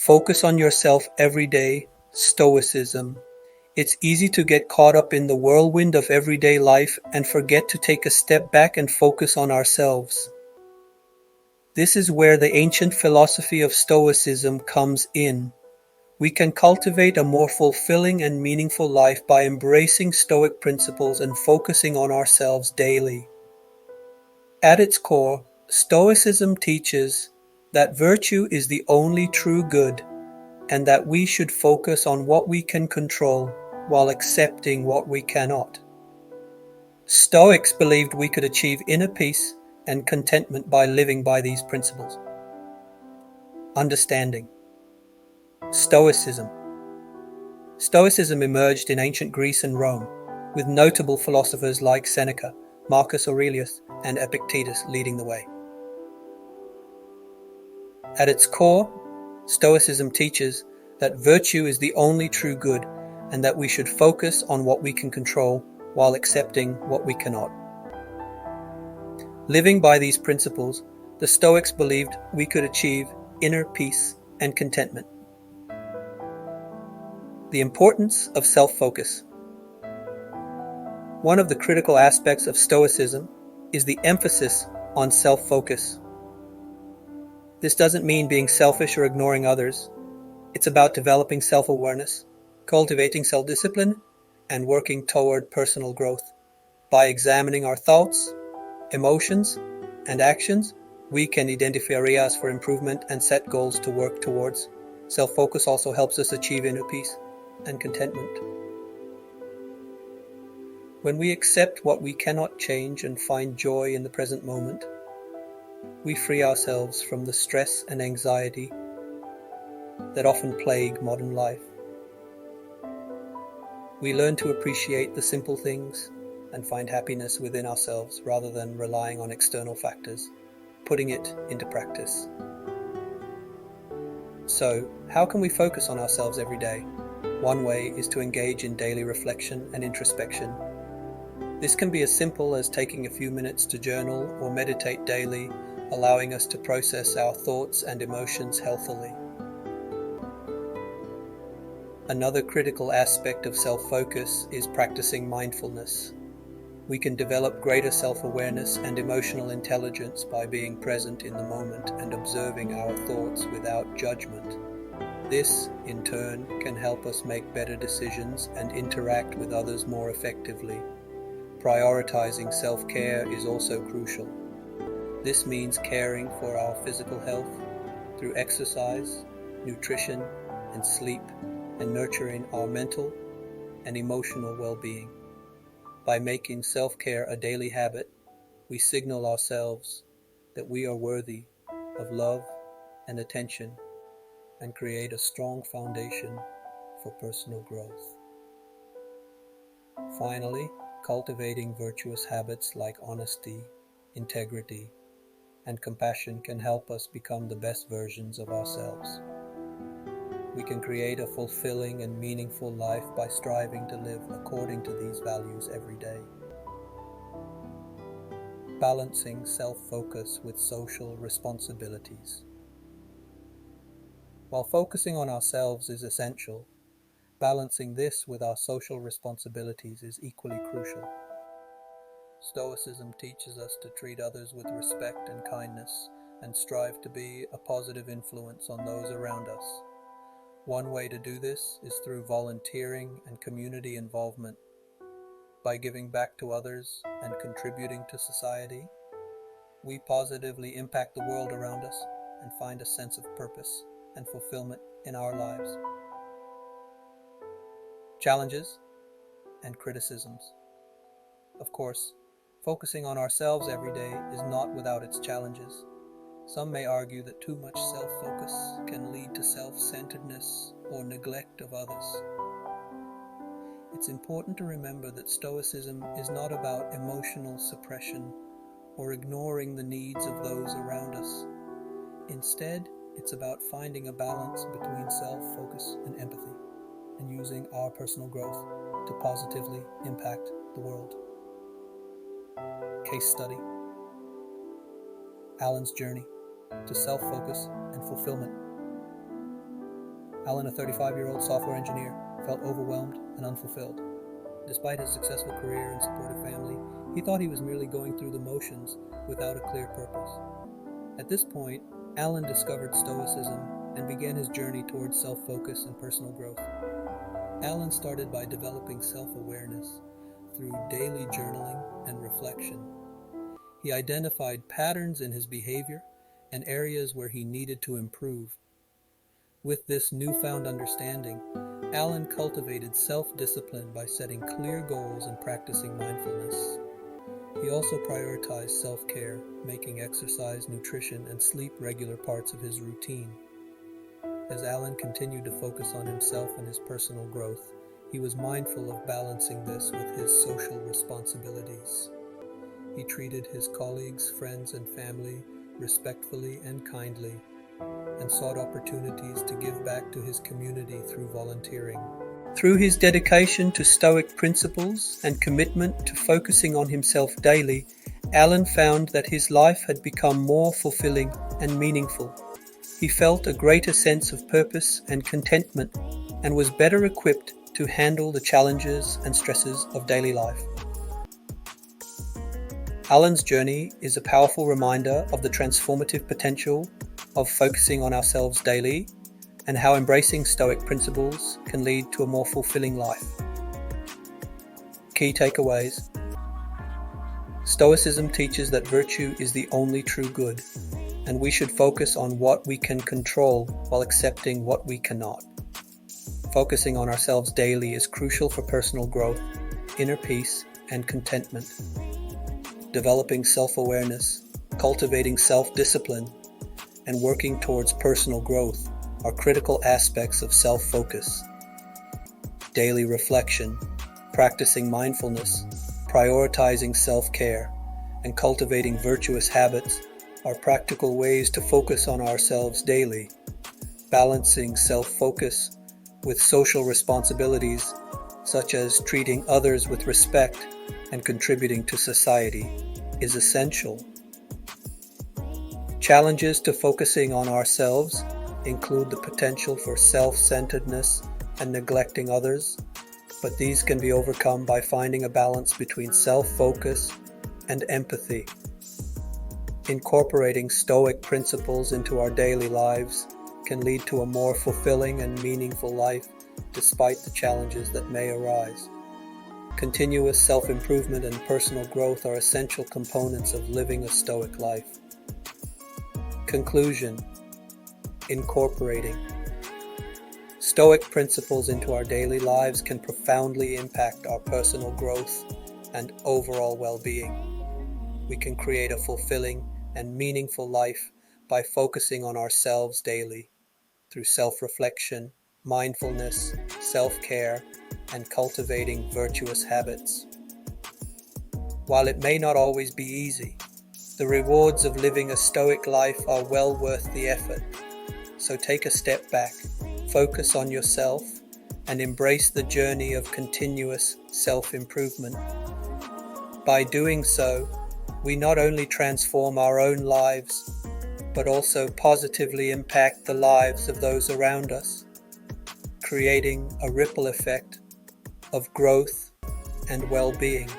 Focus on yourself every day. Stoicism. It's easy to get caught up in the whirlwind of everyday life and forget to take a step back and focus on ourselves. This is where the ancient philosophy of Stoicism comes in. We can cultivate a more fulfilling and meaningful life by embracing Stoic principles and focusing on ourselves daily. At its core, Stoicism teaches that virtue is the only true good, and that we should focus on what we can control while accepting what we cannot. Stoics believed we could achieve inner peace and contentment by living by these principles. Understanding. Stoicism. Stoicism emerged in ancient Greece and Rome, with notable philosophers like Seneca, Marcus Aurelius, and Epictetus leading the way. At its core, Stoicism teaches that virtue is the only true good and that we should focus on what we can control while accepting what we cannot. Living by these principles, the Stoics believed we could achieve inner peace and contentment. The importance of self-focus. One of the critical aspects of Stoicism is the emphasis on self-focus. This doesn't mean being selfish or ignoring others. It's about developing self-awareness, cultivating self-discipline, and working toward personal growth. By examining our thoughts, emotions, and actions, we can identify areas for improvement and set goals to work towards. Self-focus also helps us achieve inner peace and contentment. When we accept what we cannot change and find joy in the present moment, we free ourselves from the stress and anxiety that often plague modern life. We learn to appreciate the simple things and find happiness within ourselves rather than relying on external factors, putting it into practice. So, how can we focus on ourselves every day? One way is to engage in daily reflection and introspection. This can be as simple as taking a few minutes to journal or meditate daily, allowing us to process our thoughts and emotions healthily. Another critical aspect of self-focus is practicing mindfulness. We can develop greater self-awareness and emotional intelligence by being present in the moment and observing our thoughts without judgment. This, in turn, can help us make better decisions and interact with others more effectively. Prioritizing self-care is also crucial. This means caring for our physical health through exercise, nutrition, and sleep, and nurturing our mental and emotional well-being. By making self-care a daily habit, we signal ourselves that we are worthy of love and attention and create a strong foundation for personal growth. Finally, cultivating virtuous habits like honesty, integrity, and compassion can help us become the best versions of ourselves. We can create a fulfilling and meaningful life by striving to live according to these values every day. Balancing self-focus with social responsibilities. While focusing on ourselves is essential, balancing this with our social responsibilities is equally crucial. Stoicism teaches us to treat others with respect and kindness, and strive to be a positive influence on those around us. One way to do this is through volunteering and community involvement. By giving back to others and contributing to society, we positively impact the world around us and find a sense of purpose and fulfillment in our lives. Challenges and criticisms. Of course, focusing on ourselves every day is not without its challenges. Some may argue that too much self-focus can lead to self-centeredness or neglect of others. It's important to remember that Stoicism is not about emotional suppression or ignoring the needs of those around us. Instead, it's about finding a balance between self-focus and empathy, and using our personal growth to positively impact the world. Case study: Alan's journey to self-focus and fulfillment. Alan, a 35-year-old software engineer, felt overwhelmed and unfulfilled. Despite his successful career and supportive family, he thought he was merely going through the motions without a clear purpose. At this point, Alan discovered Stoicism and began his journey towards self-focus and personal growth. Alan started by developing self-awareness through daily journaling and reflection. He identified patterns in his behavior and areas where he needed to improve. With this newfound understanding, Alan cultivated self-discipline by setting clear goals and practicing mindfulness. He also prioritized self-care, making exercise, nutrition, and sleep regular parts of his routine. As Alan continued to focus on himself and his personal growth, he was mindful of balancing this with his social responsibilities. He treated his colleagues, friends, and family respectfully and kindly, and sought opportunities to give back to his community through volunteering. Through his dedication to Stoic principles and commitment to focusing on himself daily, Alan found that his life had become more fulfilling and meaningful. He felt a greater sense of purpose and contentment, and was better equipped to handle the challenges and stresses of daily life. Alan's journey is a powerful reminder of the transformative potential of focusing on ourselves daily, and how embracing Stoic principles can lead to a more fulfilling life. Key takeaways. Stoicism teaches that virtue is the only true good, and we should focus on what we can control while accepting what we cannot. Focusing on ourselves daily is crucial for personal growth, inner peace, and contentment. Developing self-awareness, cultivating self-discipline, and working towards personal growth are critical aspects of self-focus. Daily reflection, practicing mindfulness, prioritizing self-care, and cultivating virtuous habits are practical ways to focus on ourselves daily. Balancing self-focus with social responsibilities, such as treating others with respect and contributing to society, is essential. Challenges to focusing on ourselves include the potential for self-centeredness and neglecting others, but these can be overcome by finding a balance between self-focus and empathy. Incorporating Stoic principles into our daily lives can lead to a more fulfilling and meaningful life despite the challenges that may arise. Continuous self-improvement and personal growth are essential components of living a Stoic life. Conclusion. Incorporating Stoic principles into our daily lives can profoundly impact our personal growth and overall well-being. We can create a fulfilling and meaningful life by focusing on ourselves daily through self-reflection, mindfulness, self-care, and cultivating virtuous habits. While it may not always be easy, the rewards of living a Stoic life are well worth the effort. So take a step back, focus on yourself, and embrace the journey of continuous self-improvement. By doing so, we not only transform our own lives, but also positively impact the lives of those around us, creating a ripple effect of growth and well-being.